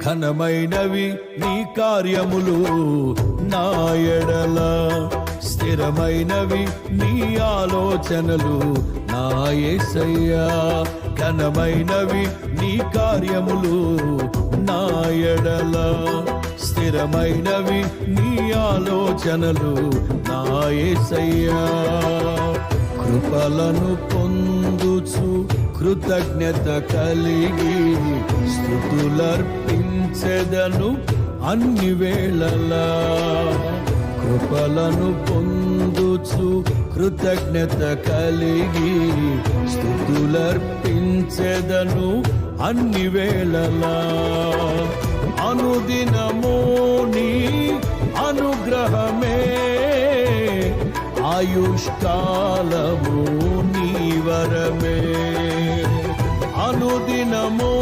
ఘనమైనవి నీ కార్యములు నా ఎడల, స్థిరమైనవి నీ ఆలోచనలు నా యేసయ్యా. ఘనమైనవి నీ కార్యములు నా ఎడల, స్థిరమైనవి నీ ఆలోచనలు నా యేసయ్యా. కృపలను పొందుచు కృతజ్ఞత కలిగి స్తుతులర్పించెదను అన్ని వేళలా. కృపలను పొందుచు కృతజ్ఞత కలిగి స్తుతులర్పించెదను అన్ని వేళలా. అనుదినము నీ అనుగ్రహమే, ఆయుష్కాలము నీ వరమే. అనుదినము